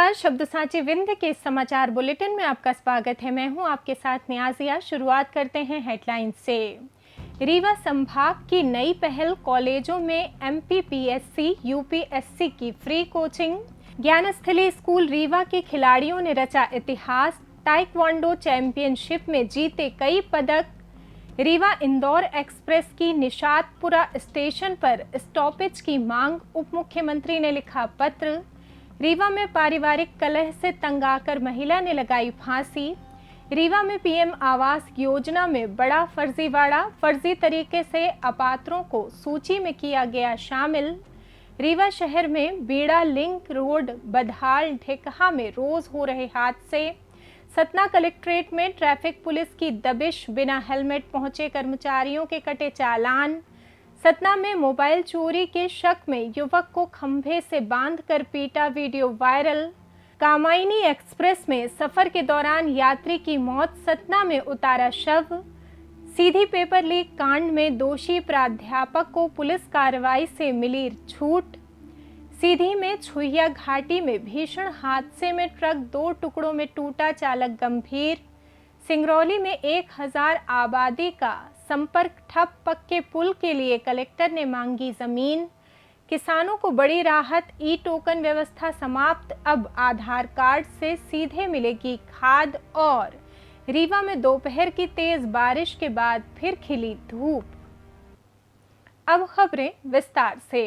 नमस्कार। शब्द साची विंध्य के समाचार बुलेटिन में आपका स्वागत है। मैं हूं आपके साथ नियाजिया। शुरुआत करते हैं हेडलाइन से। रीवा संभाग की नई पहल, कॉलेजों में एमपीपीएससी यूपीएससी की free coaching. Gyansthali school Rewa के खिलाड़ियों ने रचा इतिहास, ताइक्वांडो चैंपियनशिप में जीते कई पदक। रीवा इंदौर एक्सप्रेस की निशातपुरा स्टेशन पर स्टॉपेज की मांग, उप मुख्यमंत्री ने लिखा पत्र। रीवा में पारिवारिक कलह से तंग आकर महिला ने लगाई फांसी। रीवा में पीएम आवास योजना में बड़ा फर्जीवाड़ा, फर्जी तरीके से अपात्रों को सूची में किया गया शामिल। रीवा शहर में बीड़ा लिंक रोड बदहाल ढेकहा में रोज हो रहे हादसे। सतना कलेक्ट्रेट में ट्रैफिक पुलिस की दबिश, बिना हेलमेट पहुंचे कर्मचारियों के कटे चालान। सतना में मोबाइल चोरी के शक में युवक को खंभे से बांधकर पीटा, वीडियो वायरल। कामायनी एक्सप्रेस में सफर के दौरान यात्री की मौत, सतना में उतारा शव। सीधी पेपर लीक कांड में दोषी प्राध्यापक को पुलिस कार्रवाई से मिली छूट। सीधी में छुइया घाटी में भीषण हादसे में ट्रक 2 टुकड़ों में टूटा, चालक गंभीर। सिंगरौली में 1000 आबादी का संपर्क ठप, पक्के पुल के लिए कलेक्टर ने मांगी जमीन। किसानों को बड़ी राहत, ई टोकन व्यवस्था समाप्त, अब आधार कार्ड से सीधे मिलेगी खाद। और रीवा में दोपहर की तेज बारिश के बाद फिर खिली धूप। अब खबरें विस्तार से।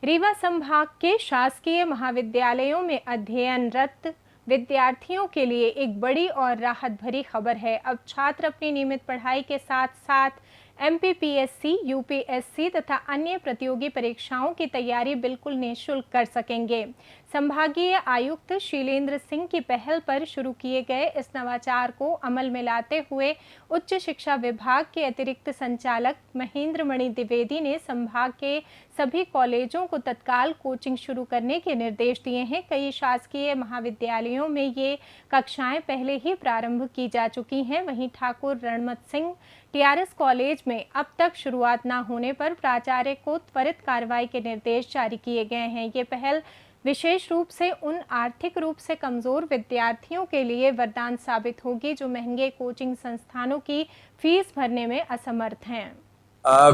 रीवा संभाग के शासकीय महाविद्यालयों में अध्ययनरत विद्यार्थियों के लिए एक बड़ी और राहत भरी खबर है। अब छात्र अपनी नियमित पढ़ाई के साथ साथ एमपीपीएससी, यूपीएससी तथा अन्य प्रतियोगी परीक्षाओं की तैयारी बिल्कुल निःशुल्क कर सकेंगे। संभागीय आयुक्त शीलेंद्र सिंह की पहल पर शुरू किए गए इस नवाचार को अमल में लाते हुए उच्च शिक्षा विभाग के अतिरिक्त संचालक महेंद्र मणि द्विवेदी ने संभाग के सभी कॉलेजों को तत्काल कोचिंग शुरू करने के निर्देश दिए हैं। कई शासकीय महाविद्यालयों में ये कक्षाएं पहले ही प्रारंभ की जा चुकी हैं। वहीं ठाकुर रणमत सिंह टीआरएस कॉलेज में अब तक शुरुआत न होने पर प्राचार्य को त्वरित कार्रवाई के निर्देश जारी किए गए हैं। ये पहल विशेष रूप से उन आर्थिक रूप से कमजोर विद्यार्थियों के लिए वरदान साबित होगी जो महंगे कोचिंग संस्थानों की फीस भरने में असमर्थ हैं।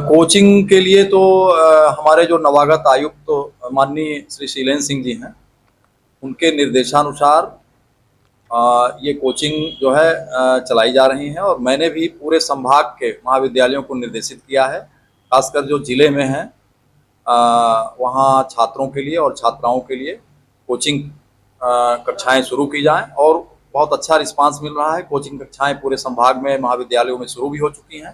कोचिंग के लिए तो हमारे जो नवागत आयुक्त तो माननीय श्री शीलेंद्र सिंह जी हैं, उनके निर्देशानुसार ये कोचिंग जो है चलाई जा रही हैं। और मैंने भी पूरे संभाग के महाविद्यालयों को निर्देशित किया है, खासकर जो जिले में हैं वहाँ छात्रों के लिए और छात्राओं के लिए कोचिंग कक्षाएं शुरू की जाएं। और बहुत अच्छा रिस्पांस मिल रहा है। कोचिंग कक्षाएं पूरे संभाग में महाविद्यालयों में शुरू भी हो चुकी हैं।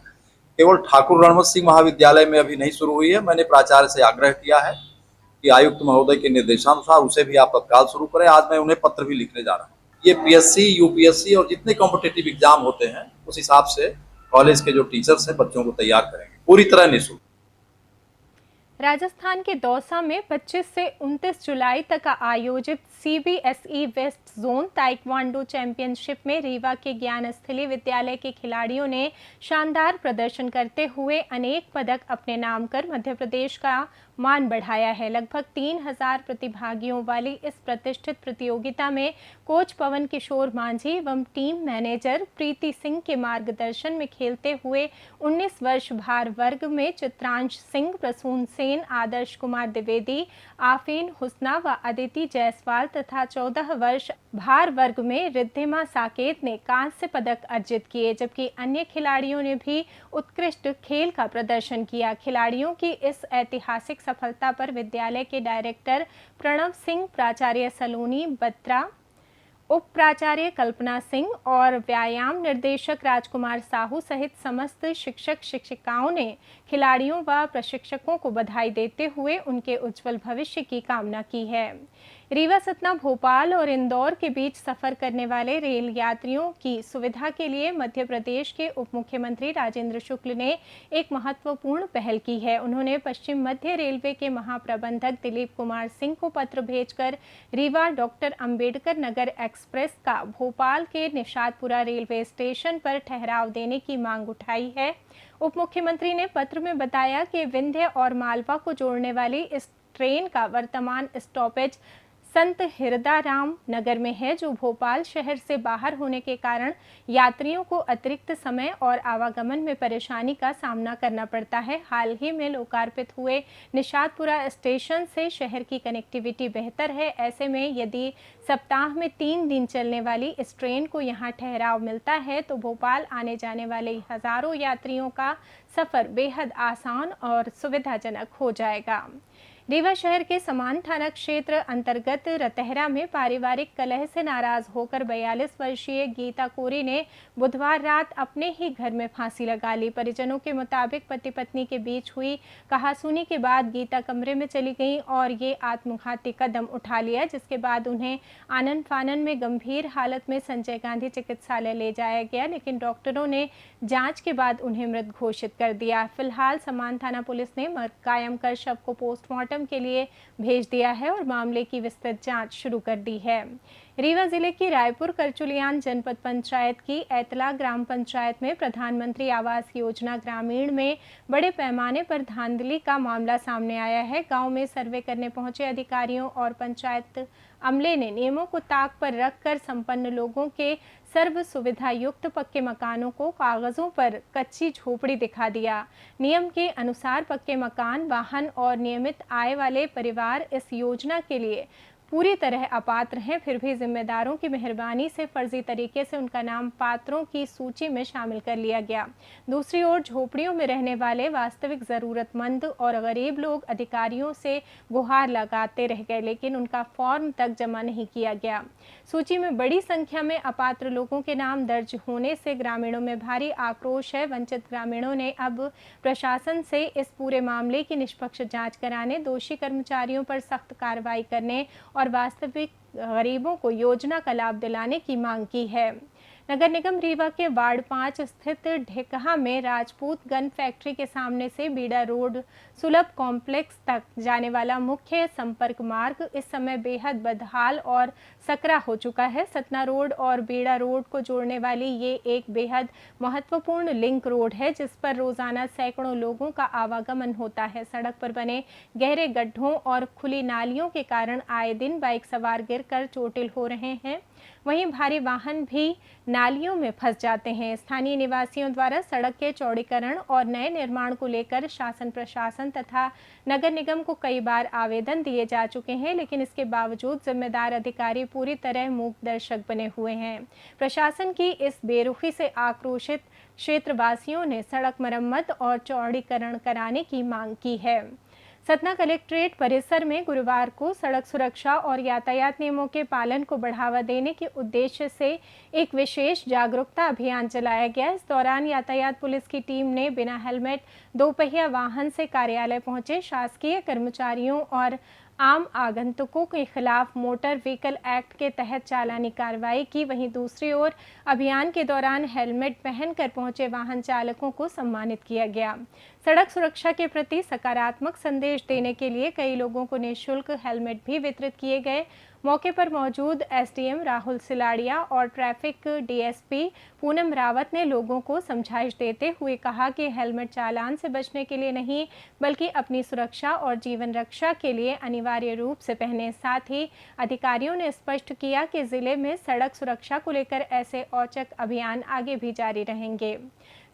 केवल ठाकुर रणमत सिंह महाविद्यालय में अभी नहीं शुरू हुई है। मैंने प्राचार्य से आग्रह किया है कि आयुक्त महोदय के निर्देशानुसार उसे भी आप तत्काल शुरू करें। आज मैं उन्हें पत्र भी लिखने जा रहा हूँ। ये पीएससी, यूपीएससी और जितने कॉम्पिटिटिव एग्जाम होते हैं उस हिसाब से कॉलेज के जो टीचर्स हैं बच्चों को तैयार करेंगे, पूरी तरह निःशुल्क। राजस्थान के दौसा में 25 से 29 जुलाई तक आयोजित CBSE west zone taekwondo championship में रीवा के ज्ञानस्थली विद्यालय के खिलाड़ियों ने शानदार प्रदर्शन करते हुए अनेक पदक अपने नाम कर मध्य प्रदेश का मान बढ़ाया है। लगभग 3000 प्रतिभागियों वाली इस प्रतिष्ठित प्रतियोगिता में कोच पवन किशोर मांझी एवं टीम मैनेजर प्रीति सिंह के मार्गदर्शन में खेलते हुए 19 वर्ष भार वर्ग में चित्रांश सिंह, प्रसून सेन, आदर्श कुमार द्विवेदी, आफीन हुस्ना व अदिति जायसवाल तथा 14 वर्ष भार वर्ग में रिद्धिमा साकेत ने कांस्य पदक अर्जित किए, जबकि अन्य खिलाड़ियों ने भी उत्कृष्ट खेल का प्रदर्शन किया। खिलाड़ियों की इस ऐतिहासिक सफलता पर विद्यालय के डायरेक्टर प्रणव सिंह, प्राचार्य सलोनी बत्रा, उप प्राचार्य कल्पना सिंह और व्यायाम निर्देशक राजकुमार साहू सहित समस्त शिक्षक शिक्षिकाओं ने खिलाड़ियों व प्रशिक्षकों को बधाई देते हुए उनके उज्जवल भविष्य की कामना की है। रीवा, सतना, भोपाल और इंदौर के बीच सफर करने वाले रेल यात्रियों की सुविधा के लिए मध्य प्रदेश के उप मुख्यमंत्री राजेंद्र शुक्ल ने एक महत्वपूर्ण पहल की है। उन्होंने पश्चिम मध्य रेलवे के महाप्रबंधक दिलीप कुमार सिंह को पत्र भेजकर रीवा डॉक्टर अंबेडकर नगर एक्सप्रेस का भोपाल के निशातपुरा रेलवे स्टेशन पर ठहराव देने की मांग उठाई है। उप मुख्यमंत्री ने पत्र में बताया कि विंध्य और मालवा को जोड़ने वाली इस ट्रेन का वर्तमान स्टॉपेज संत हिरदाराम नगर में है, जो भोपाल शहर से बाहर होने के कारण यात्रियों को अतिरिक्त समय और आवागमन में परेशानी का सामना करना पड़ता है। हाल ही में लोकार्पित हुए निषादपुरा स्टेशन से शहर की कनेक्टिविटी बेहतर है। ऐसे में यदि सप्ताह में 3 दिन चलने वाली इस ट्रेन को यहां ठहराव मिलता है तो भोपाल आने जाने वाले हजारों यात्रियों का सफर बेहद आसान और सुविधाजनक हो जाएगा। रीवा शहर के समान थाना क्षेत्र अंतर्गत रतहरा में पारिवारिक कलह से नाराज होकर 42 वर्षीय गीता कोरी ने बुधवार रात अपने ही घर में फांसी लगा ली। परिजनों के मुताबिक पति पत्नी के बीच हुई कहासुनी के बाद गीता कमरे में चली गई और ये आत्मघाती कदम उठा लिया, जिसके बाद उन्हें आनन फानन में गंभीर हालत में संजय गांधी चिकित्सालय ले जाया गया, लेकिन डॉक्टरों ने जांच के बाद उन्हें मृत घोषित कर दिया। फिलहाल समान थाना पुलिस ने मर्ग कायम कर शव को पोस्टमार्टम के लिए भेज दिया है और मामले की विस्तृत जांच शुरू कर दी है। रीवा जिले की रायपुर करचुलियान जनपद पंचायत की ऐतला ग्राम पंचायत में प्रधानमंत्री आवास योजना ग्रामीण में बड़े पैमाने पर धांधली का मामला सामने आया है। गांव में सर्वे करने पहुंचे अधिकारियों और पंचायत अमले ने नियमों को ताक पर रखकर संपन्न लोगों के सर्व सुविधा युक्त पक्के मकानों को कागजों पर कच्ची झोपड़ी दिखा दिया। नियम के अनुसार पक्के मकान, वाहन और नियमित आय वाले परिवार इस योजना के लिए पूरी तरह अपात्र हैं, फिर भी जिम्मेदारों की मेहरबानी से फर्जी तरीके से उनका नाम पात्रों की सूची में शामिल कर लिया गया। दूसरी ओर झोपड़ियों में रहने वाले वास्तविक ज़रूरतमंद और गरीब लोग अधिकारियों से गुहार लगाते रह गए, लेकिन उनका फॉर्म तक जमा नहीं किया गया। सूची में बड़ी संख्या में अपात्र लोगों के नाम दर्ज होने से ग्रामीणों में भारी आक्रोश है। वंचित ग्रामीणों ने अब प्रशासन से इस पूरे मामले की निष्पक्ष जाँच कराने, दोषी कर्मचारियों पर सख्त कार्रवाई करने और वास्तविक गरीबों को योजना का लाभ दिलाने की मांग की है। नगर निगम रीवा के वार्ड 5 स्थित ढेकहा में राजपूत गन फैक्ट्री के सामने से बीड़ा रोड सुलभ कॉम्प्लेक्स तक जाने वाला मुख्य संपर्क मार्ग इस समय बेहद बदहाल और सकरा हो चुका है। सतना रोड और बीड़ा रोड को जोड़ने वाली ये एक बेहद महत्वपूर्ण लिंक रोड है, जिस पर रोजाना सैकड़ों लोगों का आवागमन होता है। सड़क पर बने गहरे गड्ढों और खुली नालियों के कारण आए दिन बाइक सवार गिरकर चोटिल हो रहे हैं। वहीं भारी वाहन भी नालियों में फंस जाते हैं। स्थानीय निवासियों द्वारा सड़क के चौड़ीकरण और नए निर्माण को लेकर शासन प्रशासन तथा नगर निगम को कई बार आवेदन दिए जा चुके हैं, लेकिन इसके बावजूद जिम्मेदार अधिकारी पूरी तरह मूक दर्शक बने हुए हैं। प्रशासन की इस बेरुखी से आक्रोशित क्षेत्रवासियों ने सड़क मरम्मत और चौड़ीकरण कराने की मांग की है। सतना कलेक्ट्रेट परिसर में गुरुवार को सड़क सुरक्षा और यातायात नियमों के पालन को बढ़ावा देने के उद्देश्य से एक विशेष जागरूकता अभियान चलाया गया। इस दौरान यातायात पुलिस की टीम ने बिना हेलमेट दोपहिया वाहन से कार्यालय पहुंचे शासकीय कर्मचारियों और आम आगंतुकों के खिलाफ मोटर व्हीकल एक्ट के तहत चालानी कार्रवाई की। वहीं दूसरी ओर अभियान के दौरान हेलमेट पहनकर पहुंचे वाहन चालकों को सम्मानित किया गया। सड़क सुरक्षा के प्रति सकारात्मक संदेश देने के लिए कई लोगों को निःशुल्क हेलमेट भी वितरित किए गए। मौके पर मौजूद एसडीएम राहुल सिलाड़िया और ट्रैफिक डीएसपी पूनम रावत ने लोगों को समझाइश देते हुए कहा कि हेलमेट चालान से बचने के लिए नहीं, बल्कि अपनी सुरक्षा और जीवन रक्षा के लिए अनिवार्य रूप से पहने। साथ ही अधिकारियों ने स्पष्ट किया कि जिले में सड़क सुरक्षा को लेकर ऐसे औचक अभियान आगे भी जारी रहेंगे।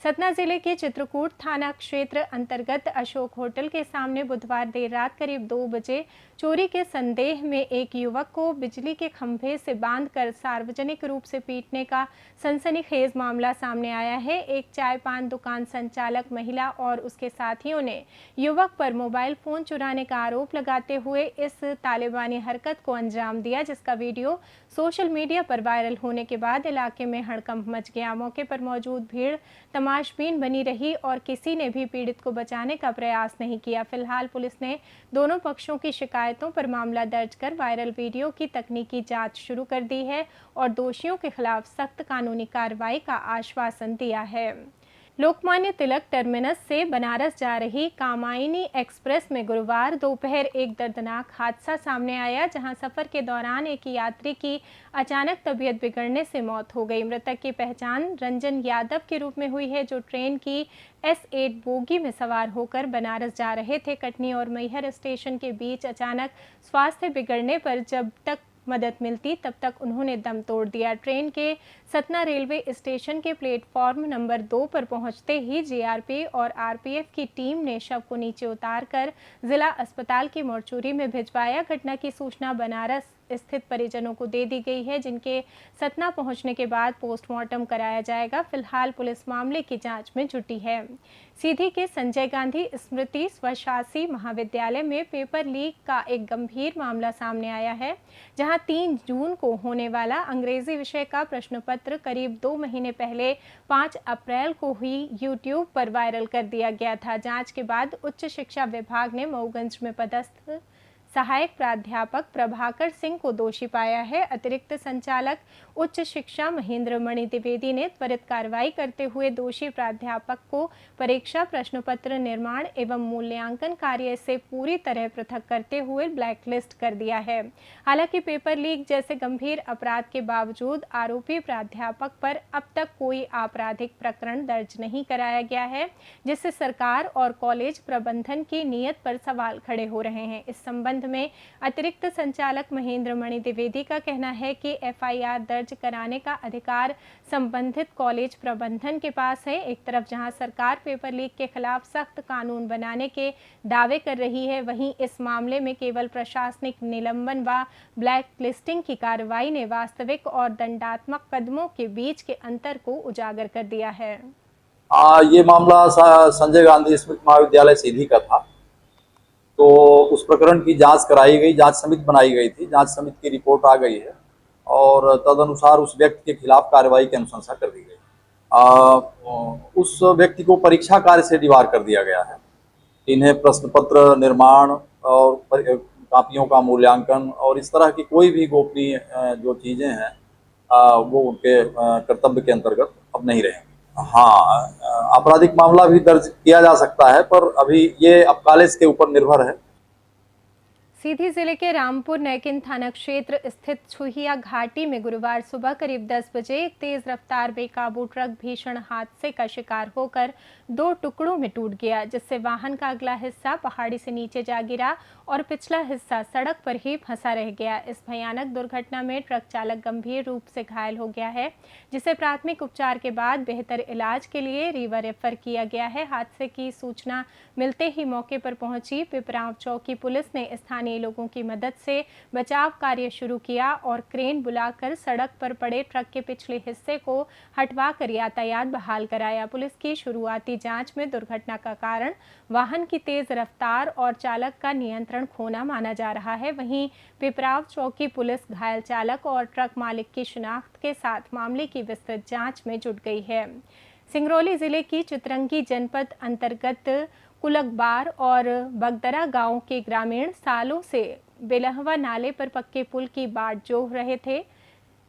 सतना जिले के चित्रकूट थाना क्षेत्र अंतर्गत अशोक होटल के सामने बुधवार देर रात करीब 2 बजे चोरी के संदेह में एक युवक को बिजली के खंभे से बांधकर सार्वजनिक रूप से पीटने का सनसनीखेज मामला सामने आया है। एक चाय पान दुकान संचालक महिला और उसके साथियों ने युवक पर मोबाइल फोन चुराने का आरोप लगाते हुए इस तालिबानी हरकत को अंजाम दिया, जिसका वीडियो सोशल मीडिया पर वायरल होने के बाद इलाके में हड़कंप मच गया। मौके पर मौजूद भीड़ तमाशबीन बनी रही और किसी ने भी पीड़ित को बचाने का प्रयास नहीं किया। फिलहाल पुलिस ने दोनों पक्षों की शिकायतों पर मामला दर्ज कर वायरल वीडियो की तकनीकी जांच शुरू कर दी है और दोषियों के खिलाफ सख्त कानूनी कार्रवाई का आश्वासन दिया है। लोकमान्य तिलक टर्मिनस से बनारस जा रही कामायनी एक्सप्रेस में गुरुवार दोपहर एक दर्दनाक हादसा सामने आया, जहां सफर के दौरान एक यात्री की अचानक तबीयत बिगड़ने से मौत हो गई। मृतक की पहचान रंजन यादव के रूप में हुई है, जो ट्रेन की S8 बोगी में सवार होकर बनारस जा रहे थे। कटनी और मैहर स्टेशन के बीच अचानक स्वास्थ्य बिगड़ने पर जब तक मदद मिलती तब तक उन्होंने दम तोड़ दिया। ट्रेन के सतना रेलवे स्टेशन के प्लेटफॉर्म नंबर 2 पर पहुंचते ही जीआरपी और आरपीएफ की टीम ने शव को नीचे उतारकर जिला अस्पताल की मोर्चरी में भिजवाया। घटना की सूचना बनारस स्थित परिजनों को दे दी गई है, जिनके सतना पहुंचने के बाद पोस्टमार्टम कराया जाएगा। फिलहाल पुलिस मामले की जांच में जुटी है। सीधी के संजय गांधी स्मृति स्वशासी महाविद्यालय में पेपर लीक का एक गंभीर मामला सामने आया है, जहां 3 जून को होने वाला अंग्रेजी विषय का प्रश्न पत्र करीब 2 महीने पहले 5 अप्रैल को ही यूट्यूब पर वायरल कर दिया गया था। जांच के बाद उच्च शिक्षा विभाग ने मऊगंज में पदस्थ सहायक प्राध्यापक प्रभाकर सिंह को दोषी पाया है। अतिरिक्त संचालक उच्च शिक्षा महेंद्र मणि द्विवेदी ने त्वरित कार्रवाई करते हुए दोषी प्राध्यापक को परीक्षा प्रश्न पत्र निर्माण एवं मूल्यांकन कार्य से पूरी तरह पृथक करते हुए ब्लैकलिस्ट कर दिया है। हालांकि पेपर लीक जैसे गंभीर अपराध के बावजूद आरोपी प्राध्यापक पर अब तक कोई आपराधिक प्रकरण दर्ज नहीं कराया गया है, जिससे सरकार और कॉलेज प्रबंधन की नीयत पर सवाल खड़े हो रहे हैं। इस संबंध में अतिरिक्त संचालक महेंद्र मणि द्विवेदी का कहना है कि एफआईआर दर्ज कराने का अधिकार संबंधित कॉलेज प्रबंधन के पास है। एक तरफ जहां सरकार पेपर लीक के खिलाफ सख्त कानून बनाने के दावे कर रही है, वहीं इस मामले में केवल प्रशासनिक निलंबन व ब्लैक लिस्टिंग की कार्रवाई ने वास्तविक और दंडात्मक कदमों के बीच के अंतर को उजागर कर दिया है। ये मामला संजय गांधी स्मृति महाविद्यालय सीधी का था। तो उस प्रकरण की जांच कराई गई, जांच समिति बनाई गई थी। जांच समिति की रिपोर्ट आ गई है और तदनुसार उस व्यक्ति के खिलाफ कार्रवाई की अनुशंसा कर दी गई। उस व्यक्ति को परीक्षा कार्य से डिबार कर दिया गया है। इन्हें प्रश्न पत्र निर्माण और कापियों का मूल्यांकन और इस तरह की कोई भी गोपनीय जो चीज़ें हैं वो उनके कर्तव्य के अंतर्गत अब नहीं रहेंगी। हाँ, आपराधिक मामला भी दर्ज किया जा सकता है, पर अभी ये अब कॉलेज के ऊपर निर्भर है। सीधी जिले के रामपुर नैकिन थाना क्षेत्र स्थित छुहिया घाटी में गुरुवार सुबह करीब 10 बजे एक तेज रफ्तार बेकाबू ट्रक भीषण हादसे का शिकार होकर 2 टुकड़ों में टूट गया, जिससे वाहन का अगला हिस्सा पहाड़ी से नीचे जा गिरा और पिछला हिस्सा सड़क पर ही फंसा रह गया। इस भयानक दुर्घटना में ट्रक चालक गंभीर रूप से घायल हो गया है, जिसे प्राथमिक उपचार के बाद बेहतर इलाज के लिए रीवा रेफर किया गया है। हादसे की सूचना मिलते ही मौके पर पहुंची पिपराव चौकी पुलिस ने स्थानीय लोगों की मदद से बचाव कार्य शुरू किया और क्रेन बुलाकर सड़क पर पड़े ट्रक के पिछले हिस्से को हटवाकर यातायात बहाल कराया। पुलिस की शुरुआती जांच में दुर्घटना का कारण वाहन की तेज रफ्तार और चालक का नियंत्रण खोना माना जा रहा है। वहीं पिपराव चौकी पुलिस घायल चालक और ट्रक मालिक की शिनाख्त के साथ मामले की विस्तृत जांच में जुट गई है। सिंगरौली जिले की चितरंगी जनपद अंतर्गत कुलकबार और बगदरा गांव के ग्रामीण सालों से बेलहवा नाले पर पक्के पुल की बाट जोह रहे थे।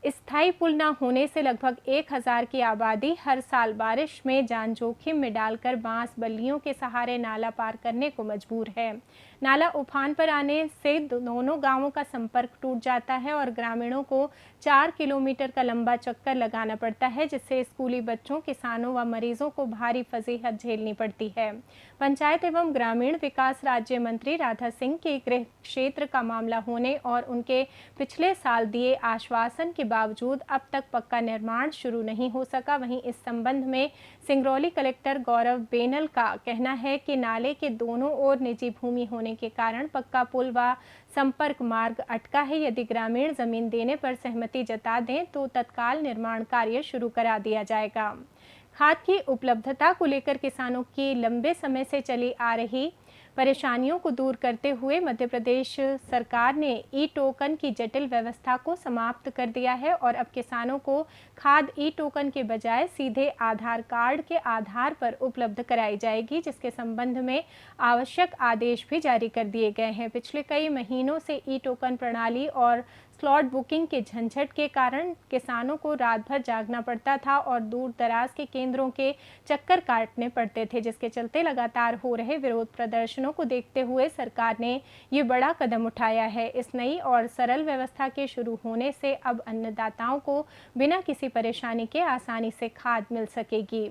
स्थायी पुल न होने से लगभग 1000 की आबादी हर साल बारिश में जान जोखिम में डालकर बांस बल्लियों के सहारे नाला पार करने को मजबूर है। नाला उफान पर आने से दोनों गांवों का संपर्क टूट जाता है और ग्रामीणों को 4 किलोमीटर का लंबा चक्कर लगाना पड़ता है, जिससे स्कूली बच्चों, किसानों व मरीजों को भारी फजीहत झेलनी पड़ती है। पंचायत एवं ग्रामीण विकास राज्य मंत्री राधा सिंह के गृह क्षेत्र का मामला होने और उनके पिछले साल दिए आश्वासन के बावजूद अब तक पक्का निर्माण शुरू नहीं हो सका। वहीं इस संबंध में सिंगरौली कलेक्टर गौरव बेनल का कहना है कि नाले के दोनों ओर निजी भूमि होने के कारण पक्का पुल व संपर्क मार्ग अटका है। यदि ग्रामीण जमीन देने पर सहमति जता दें तो तत्काल निर्माण कार्य शुरू करा दिया जाएगा। खाद की उपलब्धता को लेकर किसानों की लंबे समय से चली आ रही परेशानियों को दूर करते हुए मध्य प्रदेश सरकार ने ई टोकन की जटिल व्यवस्था को समाप्त कर दिया है और अब किसानों को खाद ई टोकन के बजाय सीधे आधार कार्ड के आधार पर उपलब्ध कराई जाएगी, जिसके संबंध में आवश्यक आदेश भी जारी कर दिए गए हैं। पिछले कई महीनों से ई टोकन प्रणाली और स्लॉट बुकिंग के झंझट के कारण किसानों को रात भर जागना पड़ता था और दूर दराज के केंद्रों के चक्कर काटने पड़ते थे, जिसके चलते लगातार हो रहे विरोध प्रदर्शनों को देखते हुए सरकार ने ये बड़ा कदम उठाया है। इस नई और सरल व्यवस्था के शुरू होने से अब अन्नदाताओं को बिना किसी परेशानी के आसानी से खाद मिल सकेगी।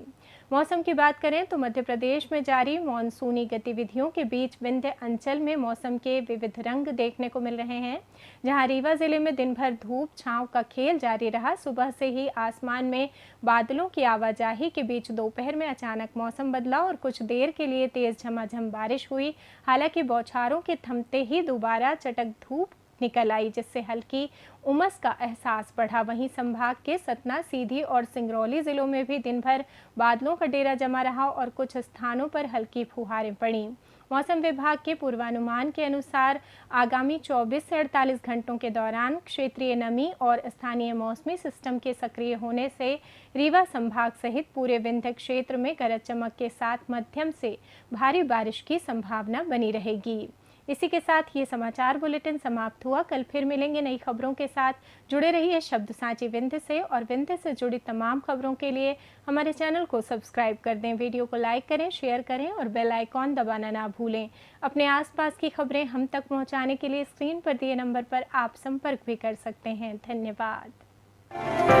मौसम की बात करें तो मध्य प्रदेश में जारी मॉनसूनी गतिविधियों के बीच विंध्य अंचल में मौसम के विविध रंग देखने को मिल रहे हैं। जहां रीवा जिले में दिन भर धूप छांव का खेल जारी रहा। सुबह से ही आसमान में बादलों की आवाजाही के बीच दोपहर में अचानक मौसम बदला और कुछ देर के लिए तेज झमाझम बारिश हुई। हालांकि बौछारों के थमते ही दोबारा चटक धूप निकल आई, जिससे हल्की उमस का एहसास बढ़ा। वहीं संभाग के सतना, सीधी और सिंगरौली जिलों में भी दिन भर बादलों का डेरा जमा रहा और कुछ स्थानों पर हल्की फुहारें पड़ी। मौसम विभाग के पूर्वानुमान के अनुसार आगामी 24 से 48 घंटों के दौरान क्षेत्रीय नमी और स्थानीय मौसमी सिस्टम के सक्रिय होने से रीवा संभाग सहित पूरे विंध्य क्षेत्र में गरज चमक के साथ मध्यम से भारी बारिश की संभावना बनी रहेगी। इसी के साथ ये समाचार बुलेटिन समाप्त हुआ। कल फिर मिलेंगे नई खबरों के साथ। जुड़े रहिए शब्द सांची विंध्य से और विंध्य से जुड़ी तमाम खबरों के लिए हमारे चैनल को सब्सक्राइब कर दें। वीडियो को लाइक करें, शेयर करें और बेल आइकॉन दबाना ना भूलें। अपने आसपास की खबरें हम तक पहुंचाने के लिए स्क्रीन पर दिए नंबर पर आप संपर्क भी कर सकते हैं। धन्यवाद।